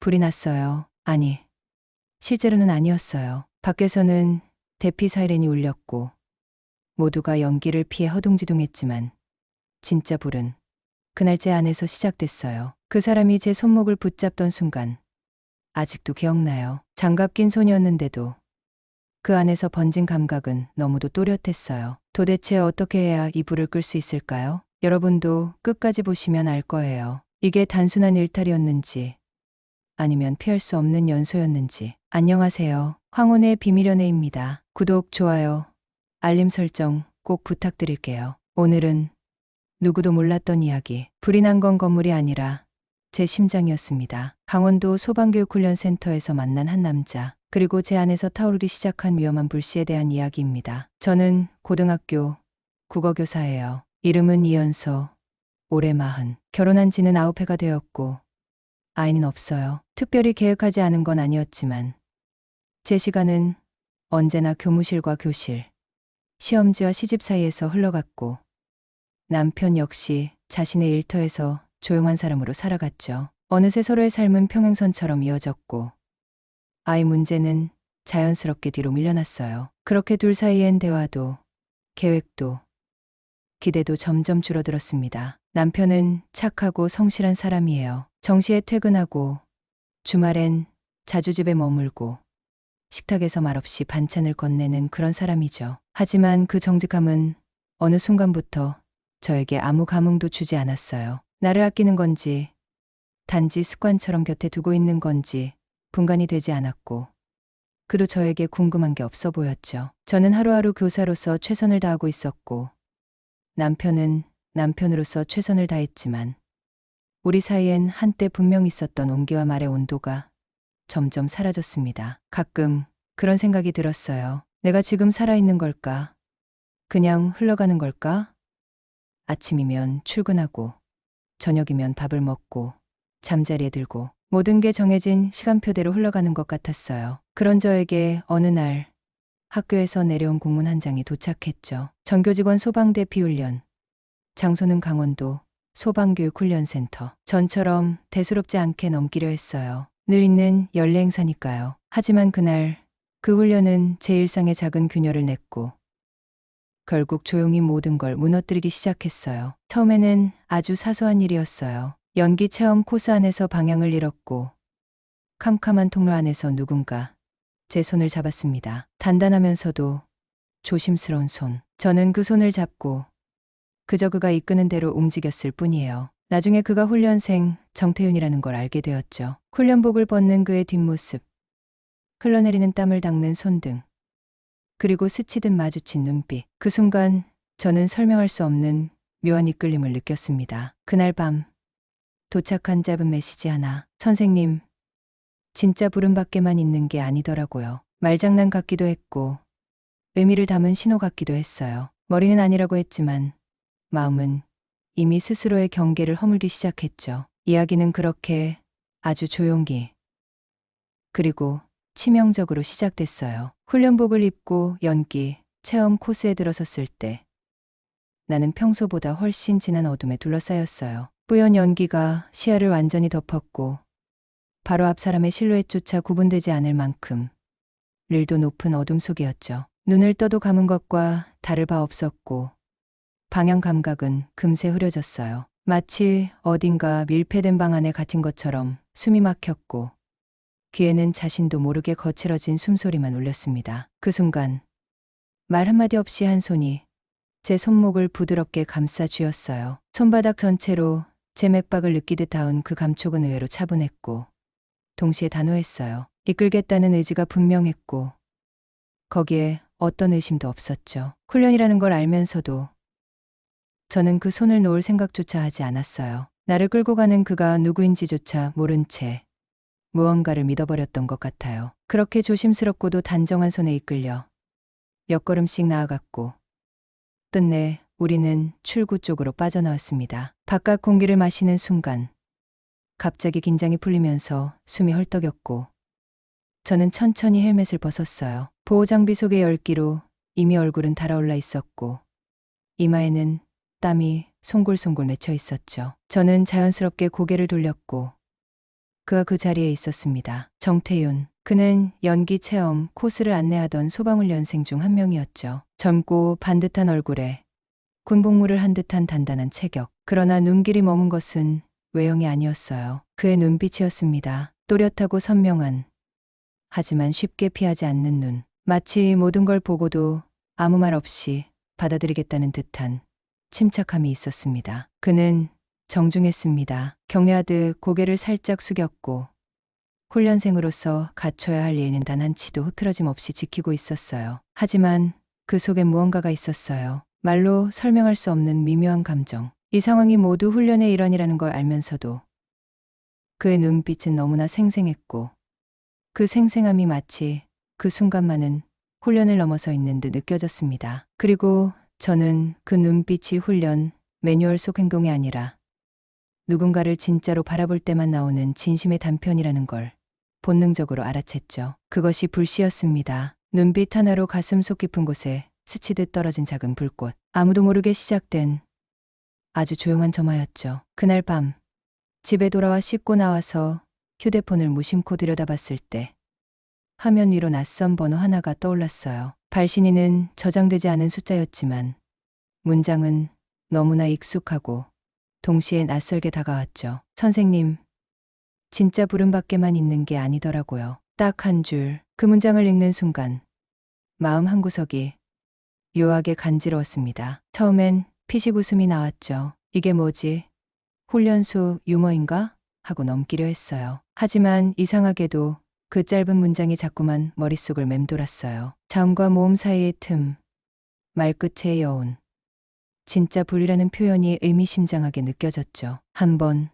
불이 났어요. 아니, 실제로는 아니었어요. 밖에서는 대피 사이렌이 울렸고 모두가 연기를 피해 허둥지둥했지만 진짜 불은 그날 제 안에서 시작됐어요. 그 사람이 제 손목을 붙잡던 순간 아직도 기억나요. 장갑 낀 손이었는데도 그 안에서 번진 감각은 너무도 또렷했어요. 도대체 어떻게 해야 이 불을 끌 수 있을까요? 여러분도 끝까지 보시면 알 거예요. 이게 단순한 일탈이었는지 아니면 피할 수 없는 연소였는지. 안녕하세요. 황혼의 비밀연애입니다. 구독, 좋아요, 알림 설정 꼭 부탁드릴게요. 오늘은 누구도 몰랐던 이야기. 불이 난 건 건물이 아니라 제 심장이었습니다. 강원도 소방교육훈련센터에서 만난 한 남자, 그리고 제 안에서 타오르기 시작한 위험한 불씨에 대한 이야기입니다. 저는 고등학교 국어교사예요. 이름은 이연서, 올해 40. 결혼한 지는 9회가 되었고 아이는 없어요. 특별히 계획하지 않은 건 아니었지만 제 시간은 언제나 교무실과 교실, 시험지와 시집 사이에서 흘러갔고 남편 역시 자신의 일터에서 조용한 사람으로 살아갔죠. 어느새 서로의 삶은 평행선처럼 이어졌고 아이 문제는 자연스럽게 뒤로 밀려났어요. 그렇게 둘 사이엔 대화도, 계획도, 기대도 점점 줄어들었습니다. 남편은 착하고 성실한 사람이에요. 정시에 퇴근하고 주말엔 자주 집에 머물고 식탁에서 말없이 반찬을 건네는 그런 사람이죠. 하지만 그 정직함은 어느 순간부터 저에게 아무 감흥도 주지 않았어요. 나를 아끼는 건지 단지 습관처럼 곁에 두고 있는 건지 분간이 되지 않았고 그로 저에게 궁금한 게 없어 보였죠. 저는 하루하루 교사로서 최선을 다하고 있었고 남편은 남편으로서 최선을 다했지만 우리 사이엔 한때 분명 있었던 온기와 말의 온도가 점점 사라졌습니다. 가끔 그런 생각이 들었어요. 내가 지금 살아있는 걸까? 그냥 흘러가는 걸까? 아침이면 출근하고 저녁이면 밥을 먹고 잠자리에 들고 모든 게 정해진 시간표대로 흘러가는 것 같았어요. 그런 저에게 어느 날 학교에서 내려온 공문 한 장이 도착했죠. 정교직원 소방대피 훈련. 장소는 강원도 소방교육훈련센터. 전처럼 대수롭지 않게 넘기려 했어요. 늘 있는 연례 행사니까요. 하지만 그날 그 훈련은 제 일상에 작은 균열을 냈고 결국 조용히 모든 걸 무너뜨리기 시작했어요. 처음에는 아주 사소한 일이었어요. 연기 체험 코스 안에서 방향을 잃었고 캄캄한 통로 안에서 누군가 제 손을 잡았습니다. 단단하면서도 조심스러운 손. 저는 그 손을 잡고 그저 그가 이끄는 대로 움직였을 뿐이에요. 나중에 그가 훈련생 정태윤이라는 걸 알게 되었죠. 훈련복을 벗는 그의 뒷모습, 흘러내리는 땀을 닦는 손등, 그리고 스치듯 마주친 눈빛. 그 순간 저는 설명할 수 없는 묘한 이끌림을 느꼈습니다. 그날 밤 도착한 짧은 메시지 하나. 선생님, 진짜 부름 밖에만 있는 게 아니더라고요. 말장난 같기도 했고 의미를 담은 신호 같기도 했어요. 머리는 아니라고 했지만 마음은 이미 스스로의 경계를 허물기 시작했죠. 이야기는 그렇게 아주 조용히 그리고 치명적으로 시작됐어요. 훈련복을 입고 연기, 체험 코스에 들어섰을 때 나는 평소보다 훨씬 진한 어둠에 둘러싸였어요. 뿌연 연기가 시야를 완전히 덮었고 바로 앞 사람의 실루엣조차 구분되지 않을 만큼 릴도 높은 어둠 속이었죠. 눈을 떠도 감은 것과 다를 바 없었고 방향 감각은 금세 흐려졌어요. 마치 어딘가 밀폐된 방 안에 갇힌 것처럼 숨이 막혔고 귀에는 자신도 모르게 거칠어진 숨소리만 울렸습니다. 그 순간 말 한마디 없이 한 손이 제 손목을 부드럽게 감싸 쥐었어요. 손바닥 전체로 제 맥박을 느끼듯 닿은 그 감촉은 의외로 차분했고 동시에 단호했어요. 이끌겠다는 의지가 분명했고 거기에 어떤 의심도 없었죠. 훈련이라는 걸 알면서도 저는 그 손을 놓을 생각조차 하지 않았어요. 나를 끌고 가는 그가 누구인지조차 모른 채 무언가를 믿어버렸던 것 같아요. 그렇게 조심스럽고도 단정한 손에 이끌려 몇 걸음씩 나아갔고 끝내 우리는 출구 쪽으로 빠져나왔습니다. 바깥 공기를 마시는 순간 갑자기 긴장이 풀리면서 숨이 헐떡였고 저는 천천히 헬멧을 벗었어요. 보호장비 속의 열기로 이미 얼굴은 달아올라 있었고 이마에는 땀이 송골송골 맺혀 있었죠. 저는 자연스럽게 고개를 돌렸고 그가 그 자리에 있었습니다. 정태윤. 그는 연기 체험 코스를 안내하던 소방훈련생 중 한 명이었죠. 젊고 반듯한 얼굴에 군복무를 한 듯한 단단한 체격. 그러나 눈길이 머문 것은 외형이 아니었어요. 그의 눈빛이었습니다. 또렷하고 선명한, 하지만 쉽게 피하지 않는 눈. 마치 모든 걸 보고도 아무 말 없이 받아들이겠다는 듯한 침착함이 있었습니다. 그는 정중했습니다. 경례하듯 고개를 살짝 숙였고 훈련생으로서 갖춰야 할 예의는 단 한치도 흐트러짐 없이 지키고 있었어요. 하지만 그 속에 무언가가 있었어요. 말로 설명할 수 없는 미묘한 감정. 이 상황이 모두 훈련의 일환이라는 걸 알면서도 그의 눈빛은 너무나 생생했고 그 생생함이 마치 그 순간만은 훈련을 넘어서 있는 듯 느껴졌습니다. 그리고 저는 그 눈빛이 훈련 매뉴얼 속 행동이 아니라 누군가를 진짜로 바라볼 때만 나오는 진심의 단편이라는 걸 본능적으로 알아챘죠. 그것이 불씨였습니다. 눈빛 하나로 가슴 속 깊은 곳에 스치듯 떨어진 작은 불꽃. 아무도 모르게 시작된 아주 조용한 점화였죠. 그날 밤 집에 돌아와 씻고 나와서 휴대폰을 무심코 들여다봤을 때 화면 위로 낯선 번호 하나가 떠올랐어요. 발신인은 저장되지 않은 숫자였지만 문장은 너무나 익숙하고 동시에 낯설게 다가왔죠. 선생님, 진짜 부름밖에만 있는 게 아니더라고요. 딱 한 줄. 그 문장을 읽는 순간 마음 한구석이 묘하게 간지러웠습니다. 처음엔 피식 웃음이 나왔죠. 이게 뭐지? 훈련소 유머인가? 하고 넘기려 했어요. 하지만 이상하게도 그 짧은 문장이 자꾸만 머릿속을 맴돌았어요. 자음과 모음 사이의 틈, 말끝의 여운. 진짜 불이라는 표현이 의미심장하게 느껴졌죠. 한 번,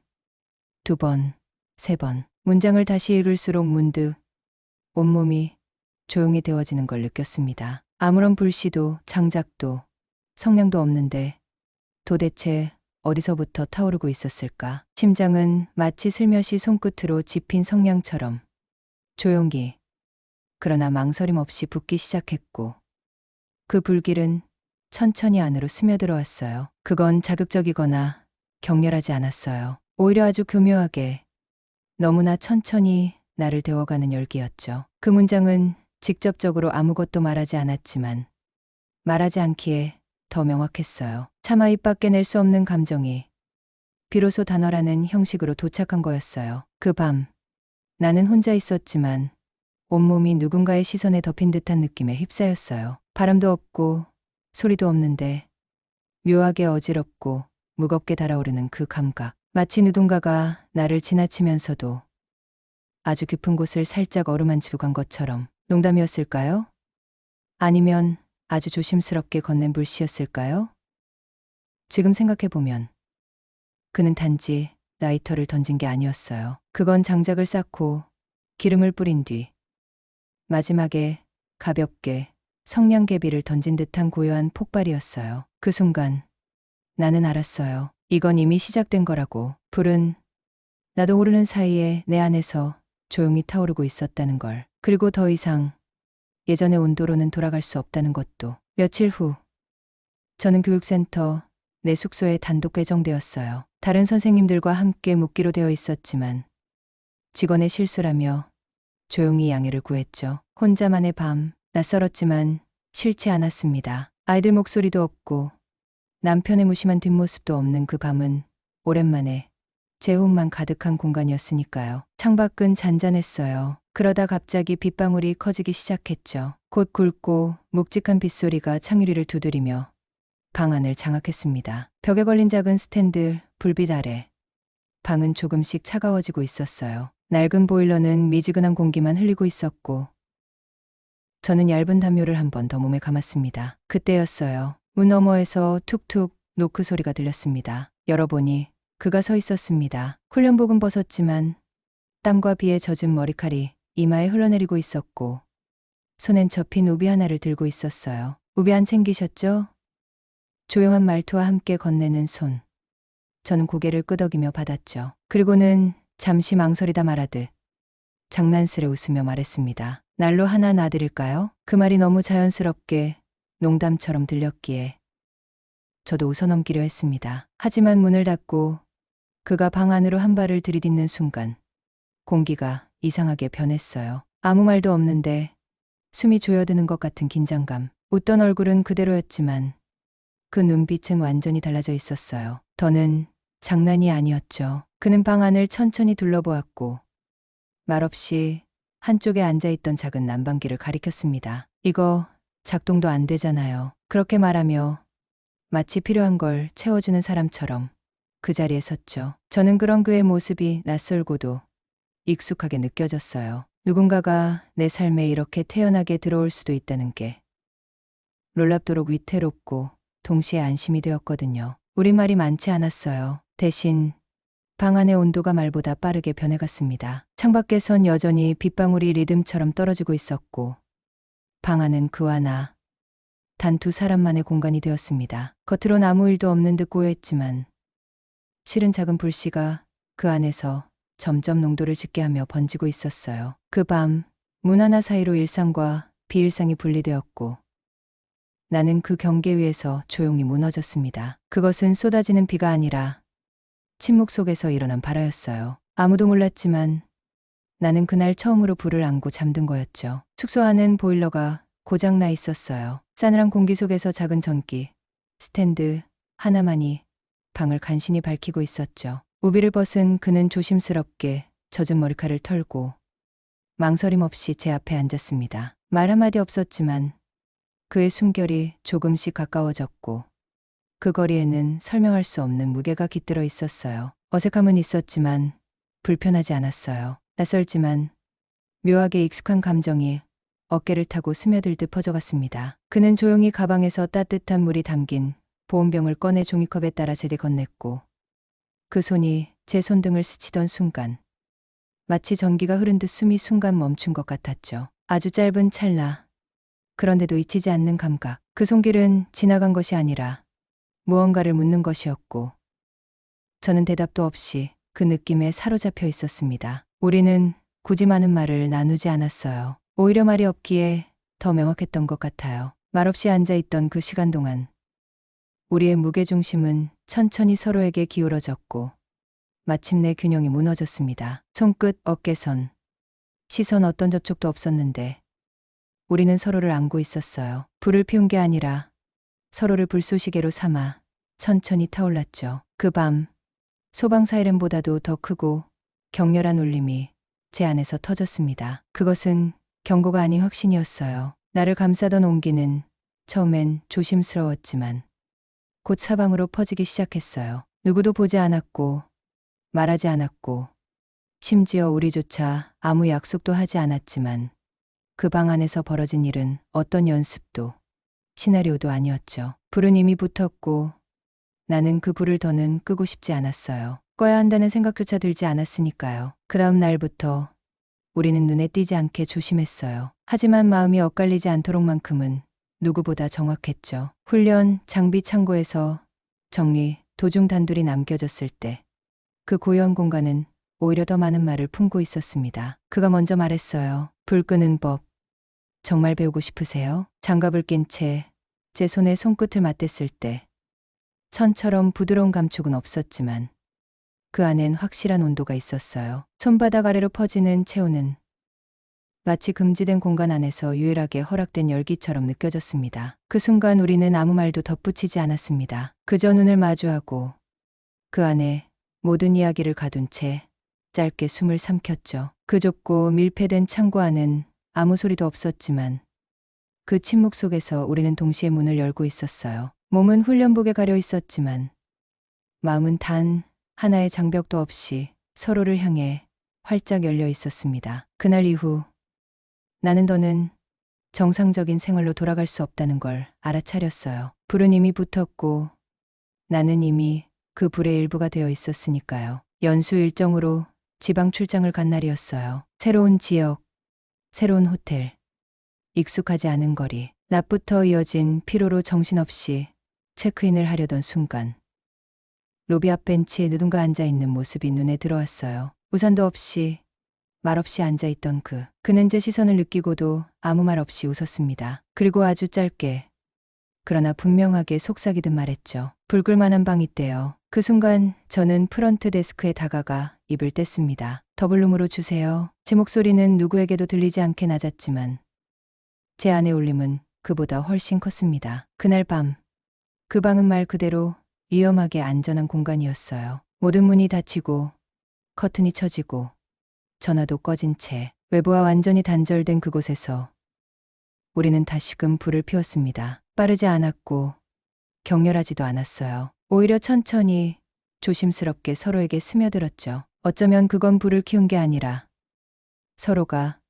두 번, 세 번. 문장을 다시 읽을수록 문득 온몸이 조용히 데워지는 걸 느꼈습니다. 아무런 불씨도 장작도 성냥도 없는데 도대체 어디서부터 타오르고 있었을까? 심장은 마치 슬며시 손끝으로 집힌 성냥처럼 조용히, 그러나 망설임 없이 붓기 시작했고 그 불길은 천천히 안으로 스며들어왔어요. 그건 자극적이거나 격렬하지 않았어요. 오히려 아주 교묘하게 너무나 천천히 나를 데워가는 열기였죠. 그 문장은 직접적으로 아무것도 말하지 않았지만 말하지 않기에 더 명확했어요. 차마 입 밖에 낼 수 없는 감정이 비로소 단어라는 형식으로 도착한 거였어요. 그 밤 나는 혼자 있었지만 온몸이 누군가의 시선에 덮인 듯한 느낌에 휩싸였어요. 바람도 없고 소리도 없는데 묘하게 어지럽고 무겁게 달아오르는 그 감각. 마치 누군가가 나를 지나치면서도 아주 깊은 곳을 살짝 어루만지고 간 것처럼. 농담이었을까요? 아니면 아주 조심스럽게 건넨 불씨였을까요? 지금 생각해보면 그는 단지 라이터를 던진 게 아니었어요. 그건 장작을 쌓고 기름을 뿌린 뒤 마지막에 가볍게 성냥개비를 던진 듯한 고요한 폭발이었어요. 그 순간 나는 알았어요. 이건 이미 시작된 거라고. 불은 나도 모르는 사이에 내 안에서 조용히 타오르고 있었다는 걸. 그리고 더 이상 예전의 온도로는 돌아갈 수 없다는 것도. 며칠 후 저는 교육센터 내 숙소에 단독 배정되었어요. 다른 선생님들과 함께 묵기로 되어 있었지만 직원의 실수라며 조용히 양해를 구했죠. 혼자만의 밤, 낯설었지만 싫지 않았습니다. 아이들 목소리도 없고 남편의 무심한 뒷모습도 없는 그 밤은 오랜만에 제 호흡만 가득한 공간이었으니까요. 창밖은 잔잔했어요. 그러다 갑자기 빗방울이 커지기 시작했죠. 곧 굵고 묵직한 빗소리가 창유리를 두드리며 방 안을 장악했습니다. 벽에 걸린 작은 스탠드 불빛 아래 방은 조금씩 차가워지고 있었어요. 낡은 보일러는 미지근한 공기만 흘리고 있었고 저는 얇은 담요를 한 번 더 몸에 감았습니다. 그때였어요. 문 너머에서 툭툭 노크 소리가 들렸습니다. 열어보니 그가 서 있었습니다. 훈련복은 벗었지만 땀과 비에 젖은 머리칼이 이마에 흘러내리고 있었고 손엔 접힌 우비 하나를 들고 있었어요. 우비 안 챙기셨죠? 조용한 말투와 함께 건네는 손. 저는 고개를 끄덕이며 받았죠. 그리고는 잠시 망설이다 말하듯 장난스레 웃으며 말했습니다. 날로 하나 놔드릴까요? 그 말이 너무 자연스럽게 농담처럼 들렸기에 저도 웃어넘기려 했습니다. 하지만 문을 닫고 그가 방 안으로 한 발을 들이딛는 순간 공기가 이상하게 변했어요. 아무 말도 없는데 숨이 조여드는 것 같은 긴장감. 웃던 얼굴은 그대로였지만 그 눈빛은 완전히 달라져 있었어요. 더는 장난이 아니었죠. 그는 방 안을 천천히 둘러보았고 말없이 한쪽에 앉아있던 작은 난방기를 가리켰습니다. 이거 작동도 안 되잖아요. 그렇게 말하며 마치 필요한 걸 채워주는 사람처럼 그 자리에 섰죠. 저는 그런 그의 모습이 낯설고도 익숙하게 느껴졌어요. 누군가가 내 삶에 이렇게 태연하게 들어올 수도 있다는 게 놀랍도록 위태롭고 동시에 안심이 되었거든요. 우리말이 많지 않았어요. 대신 방 안의 온도가 말보다 빠르게 변해갔습니다. 창밖에선 여전히 빗방울이 리듬처럼 떨어지고 있었고 방 안은 그와 나 단 두 사람만의 공간이 되었습니다. 겉으론 아무 일도 없는 듯 고요했지만 실은 작은 불씨가 그 안에서 점점 농도를 짙게 하며 번지고 있었어요. 그 밤 문 하나 사이로 일상과 비일상이 분리되었고 나는 그 경계 위에서 조용히 무너졌습니다. 그것은 쏟아지는 비가 아니라 침묵 속에서 일어난 발화였어요. 아무도 몰랐지만 나는 그날 처음으로 불을 안고 잠든 거였죠. 숙소 안은 보일러가 고장나 있었어요. 싸늘한 공기 속에서 작은 전기 스탠드 하나만이 방을 간신히 밝히고 있었죠. 우비를 벗은 그는 조심스럽게 젖은 머리카락을 털고 망설임 없이 제 앞에 앉았습니다. 말 한마디 없었지만 그의 숨결이 조금씩 가까워졌고 그 거리에는 설명할 수 없는 무게가 깃들어 있었어요. 어색함은 있었지만 불편하지 않았어요. 낯설지만 묘하게 익숙한 감정이 어깨를 타고 스며들듯 퍼져갔습니다. 그는 조용히 가방에서 따뜻한 물이 담긴 보온병을 꺼내 종이컵에 따라 제게 건넸고 그 손이 제 손등을 스치던 순간 마치 전기가 흐른 듯 숨이 순간 멈춘 것 같았죠. 아주 짧은 찰나. 그런데도 잊히지 않는 감각. 그 손길은 지나간 것이 아니라 무언가를 묻는 것이었고 저는 대답도 없이 그 느낌에 사로잡혀 있었습니다. 우리는 굳이 많은 말을 나누지 않았어요. 오히려 말이 없기에 더 명확했던 것 같아요. 말없이 앉아있던 그 시간 동안 우리의 무게중심은 천천히 서로에게 기울어졌고 마침내 균형이 무너졌습니다. 손끝, 어깨선, 시선 어떤 접촉도 없었는데 우리는 서로를 안고 있었어요. 불을 피운 게 아니라 서로를 불쏘시개로 삼아 천천히 타올랐죠. 그 밤 소방 사이렌보다도 더 크고 격렬한 울림이 제 안에서 터졌습니다. 그것은 경고가 아닌 확신이었어요. 나를 감싸던 온기는 처음엔 조심스러웠지만 곧 사방으로 퍼지기 시작했어요. 누구도 보지 않았고 말하지 않았고 심지어 우리조차 아무 약속도 하지 않았지만 그 방 안에서 벌어진 일은 어떤 연습도 시나리오도 아니었죠. 불은 이미 붙었고 나는 그 불을 더는 끄고 싶지 않았어요. 꺼야 한다는 생각조차 들지 않았으니까요. 그 다음 날부터 우리는 눈에 띄지 않게 조심했어요. 하지만 마음이 엇갈리지 않도록만큼은 누구보다 정확했죠. 훈련, 장비 창고에서 정리, 도중 단둘이 남겨졌을 때 그 고요한 공간은 오히려 더 많은 말을 품고 있었습니다. 그가 먼저 말했어요. 불 끄는 법. 정말 배우고 싶으세요? 장갑을 낀 채 제 손에 손끝을 맞댔을 때 천처럼 부드러운 감촉은 없었지만 그 안엔 확실한 온도가 있었어요. 손바닥 아래로 퍼지는 체온은 마치 금지된 공간 안에서 유일하게 허락된 열기처럼 느껴졌습니다. 그 순간 우리는 아무 말도 덧붙이지 않았습니다. 그저 눈을 마주하고 그 안에 모든 이야기를 가둔 채 짧게 숨을 삼켰죠. 그 좁고 밀폐된 창고 안은 아무 소리도 없었지만 그 침묵 속에서 우리는 동시에 문을 열고 있었어요. 몸은 훈련복에 가려 있었지만 마음은 단 하나의 장벽도 없이 서로를 향해 활짝 열려 있었습니다. 그날 이후 나는 더는 정상적인 생활로 돌아갈 수 없다는 걸 알아차렸어요. 불은 이미 붙었고 나는 이미 그 불의 일부가 되어 있었으니까요. 연수 일정으로 지방 출장을 간 날이었어요. 새로운 지역, 새로운 호텔, 익숙하지 않은 거리. 낮부터 이어진 피로로 정신없이 체크인을 하려던 순간 로비 앞 벤치에 누군가 앉아있는 모습이 눈에 들어왔어요. 우산도 없이 말없이 앉아있던 그는 제 시선을 느끼고도 아무 말 없이 웃었습니다. 그리고 아주 짧게 그러나 분명하게 속삭이듯 말했죠. 불 끌만한 방 있대요. 그 순간 저는 프런트 데스크에 다가가 입을 뗐습니다. 더블룸으로 주세요. 제 목소리는 누구에게도 들리지 않게 낮았지만 제 안의 울림은 그보다 훨씬 컸습니다. 그날 밤, 그 방은 말 그대로 위험하게 안전한 공간이었어요. 모든 문이 닫히고 커튼이 쳐지고 전화도 꺼진 채 외부와 완전히 단절된 그곳에서 우리는 다시금 불을 피웠습니다. 빠르지 않았고 격렬하지도 않았어요. 오히려 천천히 조심스럽게 서로에게 스며들었죠. 어쩌면 그건 불을 키운 게 아니라 서로가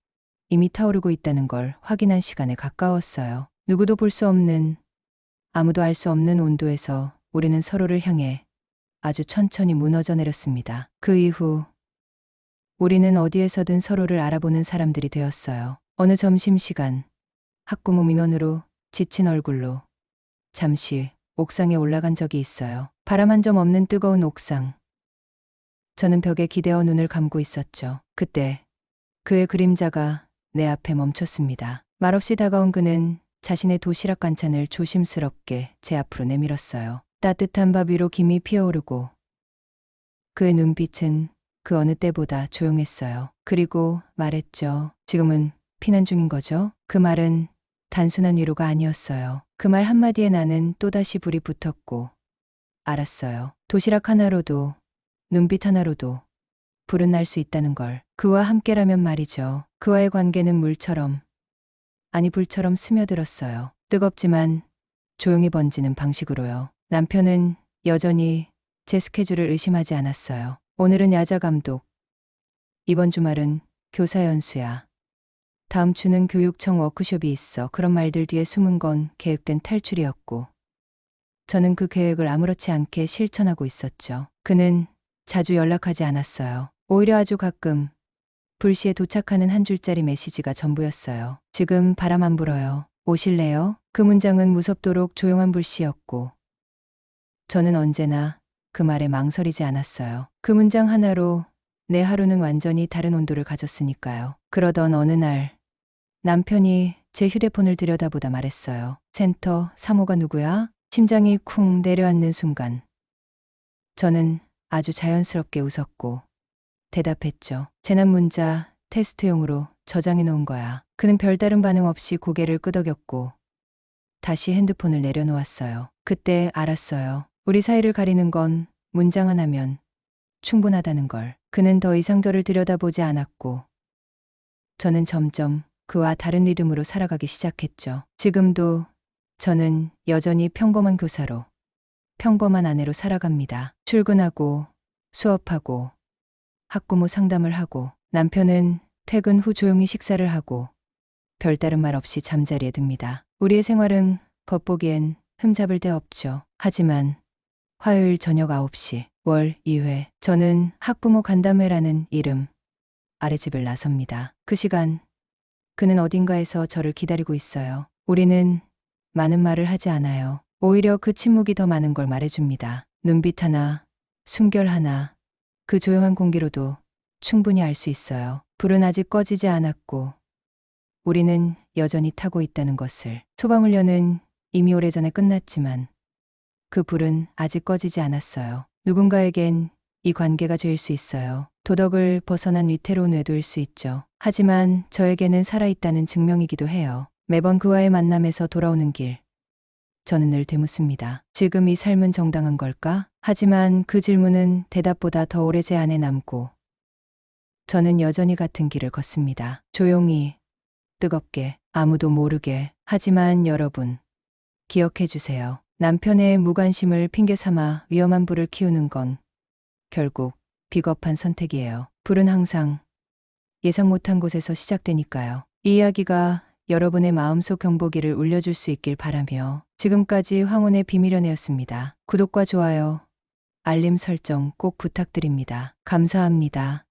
이미 타오르고 있다는 걸 확인한 시간에 가까웠어요. 누구도 볼 수 없는, 아무도 알 수 없는 온도에서 우리는 서로를 향해 아주 천천히 무너져 내렸습니다. 그 이후 우리는 어디에서든 서로를 알아보는 사람들이 되었어요. 어느 점심시간 학부모 민원으로 지친 얼굴로 잠시 옥상에 올라간 적이 있어요. 바람 한 점 없는 뜨거운 옥상. 저는 벽에 기대어 눈을 감고 있었죠. 그때 그의 그림자가 내 앞에 멈췄습니다. 말없이 다가온 그는 자신의 도시락 반찬을 조심스럽게 제 앞으로 내밀었어요. 따뜻한 밥 위로 김이 피어오르고 그의 눈빛은 그 어느 때보다 조용했어요. 그리고 말했죠. 지금은 피난 중인 거죠? 그 말은 단순한 위로가 아니었어요. 그 말 한마디에 나는 또다시 불이 붙었고 알았어요. 도시락 하나로도 눈빛 하나로도 불은 날 수 있다는 걸. 그와 함께라면 말이죠. 그와의 관계는 물처럼, 아니 불처럼 스며들었어요. 뜨겁지만 조용히 번지는 방식으로요. 남편은 여전히 제 스케줄을 의심하지 않았어요. 오늘은 야자 감독, 이번 주말은 교사 연수야. 다음 주는 교육청 워크숍이 있어. 그런 말들 뒤에 숨은 건 계획된 탈출이었고 저는 그 계획을 아무렇지 않게 실천하고 있었죠. 그는 자주 연락하지 않았어요. 오히려 아주 가끔 불시에 도착하는 한 줄짜리 메시지가 전부였어요. 지금 바람 안 불어요. 오실래요? 그 문장은 무섭도록 조용한 불씨였고 저는 언제나 그 말에 망설이지 않았어요. 그 문장 하나로 내 하루는 완전히 다른 온도를 가졌으니까요. 그러던 어느 날 남편이 제 휴대폰을 들여다보다 말했어요. 센터 3호가 누구야? 심장이 쿵 내려앉는 순간 저는 아주 자연스럽게 웃었고 대답했죠. 재난 문자 테스트용으로 저장해 놓은 거야. 그는 별다른 반응 없이 고개를 끄덕였고 다시 핸드폰을 내려놓았어요. 그때 알았어요. 우리 사이를 가리는 건 문장 하나면 충분하다는 걸. 그는 더 이상 저를 들여다보지 않았고 저는 점점 그와 다른 리듬으로 살아가기 시작했죠. 지금도 저는 여전히 평범한 교사로, 평범한 아내로 살아갑니다. 출근하고 수업하고 학부모 상담을 하고 남편은 퇴근 후 조용히 식사를 하고 별다른 말 없이 잠자리에 듭니다. 우리의 생활은 겉보기엔 흠잡을 데 없죠. 하지만 화요일 저녁 9시 월 2회 저는 학부모 간담회라는 이름 아래 집을 나섭니다. 그 시간 그는 어딘가에서 저를 기다리고 있어요. 우리는 많은 말을 하지 않아요. 오히려 그 침묵이 더 많은 걸 말해줍니다. 눈빛 하나, 숨결 하나, 그 조용한 공기로도 충분히 알 수 있어요. 불은 아직 꺼지지 않았고 우리는 여전히 타고 있다는 것을. 소방훈련은 이미 오래전에 끝났지만 그 불은 아직 꺼지지 않았어요. 누군가에겐 이 관계가 죄일 수 있어요. 도덕을 벗어난 위태로운 외도일 수 있죠. 하지만 저에게는 살아있다는 증명이기도 해요. 매번 그와의 만남에서 돌아오는 길. 저는 늘 되묻습니다. 지금 이 삶은 정당한 걸까? 하지만 그 질문은 대답보다 더 오래 제 안에 남고 저는 여전히 같은 길을 걷습니다. 조용히, 뜨겁게, 아무도 모르게. 하지만 여러분, 기억해 주세요. 남편의 무관심을 핑계 삼아 위험한 불을 키우는 건 결국 비겁한 선택이에요. 불은 항상 예상 못한 곳에서 시작되니까요. 이 이야기가 여러분의 마음속 경보기를 울려줄 수 있길 바라며 지금까지 황혼의 비밀연애였습니다. 구독과 좋아요, 알림 설정 꼭 부탁드립니다. 감사합니다.